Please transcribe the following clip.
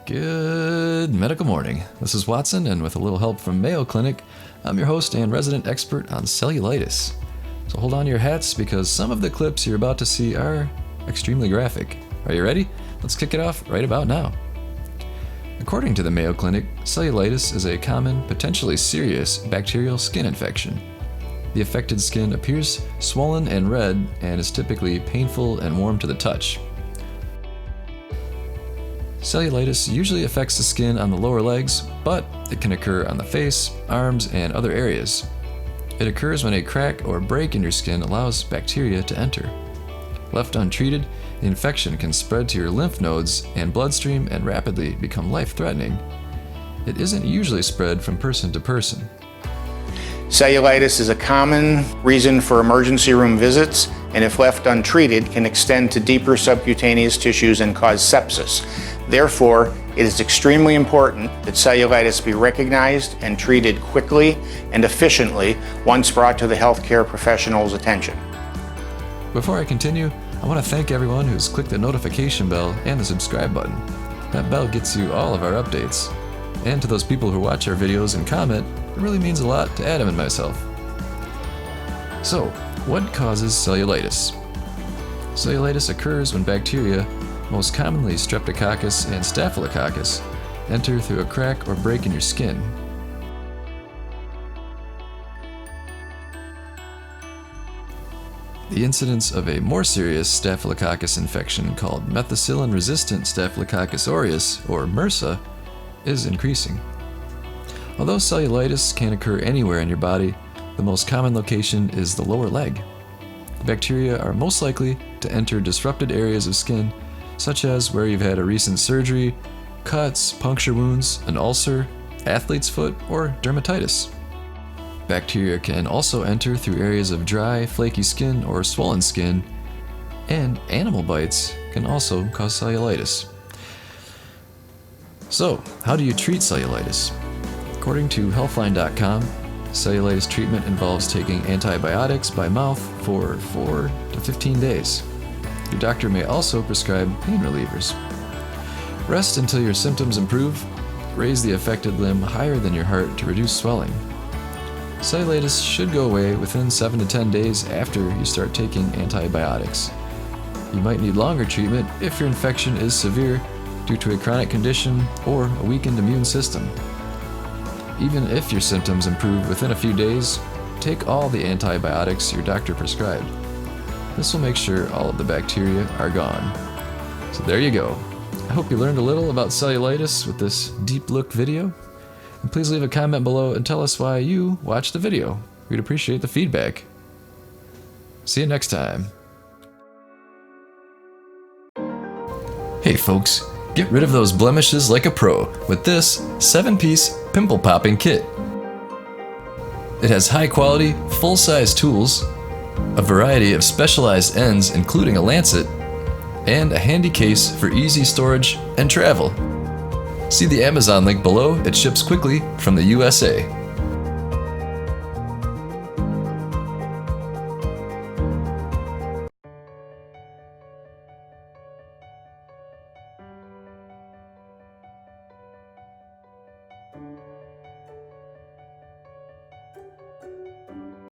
Good medical morning. This is Watson, and with a little help from Mayo Clinic, I'm your host and resident expert on cellulitis. So hold on to your hats because some of the clips you're about to see are extremely graphic. Are you ready? Let's kick it off right about now. According to the Mayo Clinic, cellulitis is a common, potentially serious bacterial skin infection. The affected skin appears swollen and red and is typically painful and warm to the touch. Cellulitis usually affects the skin on the lower legs, but it can occur on the face, arms, and other areas. It occurs when a crack or break in your skin allows bacteria to enter. Left untreated, the infection can spread to your lymph nodes and bloodstream and rapidly become life-threatening. It isn't usually spread from person to person. Cellulitis is a common reason for emergency room visits, and if left untreated, can extend to deeper subcutaneous tissues and cause sepsis. Therefore, it is extremely important that cellulitis be recognized and treated quickly and efficiently once brought to the healthcare professional's attention. Before I continue, I want to thank everyone who's clicked the notification bell and the subscribe button. That bell gets you all of our updates. And to those people who watch our videos and comment, it really means a lot to Adam and myself. So, what causes cellulitis? Cellulitis occurs when bacteria, most commonly Streptococcus and Staphylococcus, enter through a crack or break in your skin. The incidence of a more serious Staphylococcus infection called methicillin-resistant Staphylococcus aureus, or MRSA, is increasing. Although cellulitis can occur anywhere in your body, the most common location is the lower leg. The bacteria are most likely to enter disrupted areas of skin, such as where you've had a recent surgery, cuts, puncture wounds, an ulcer, athlete's foot, or dermatitis. Bacteria can also enter through areas of dry, flaky skin or swollen skin, and animal bites can also cause cellulitis. So, how do you treat cellulitis? According to Healthline.com, cellulitis treatment involves taking antibiotics by mouth for 4 to 15 days. Your doctor may also prescribe pain relievers. Rest until your symptoms improve. Raise the affected limb higher than your heart to reduce swelling. Cellulitis should go away within 7 to 10 days after you start taking antibiotics. You might need longer treatment if your infection is severe due to a chronic condition or a weakened immune system. Even if your symptoms improve within a few days, take all the antibiotics your doctor prescribed. This will make sure all of the bacteria are gone. So there you go. I hope you learned a little about cellulitis with this deep look video. And please leave a comment below and tell us why you watched the video. We'd appreciate the feedback. See you next time. Hey folks, get rid of those blemishes like a pro with this 7-piece pimple popping kit. It has high quality, full-size tools, a variety of specialized ends including a lancet, and a handy case for easy storage and travel. See the Amazon link below, it ships quickly from the USA.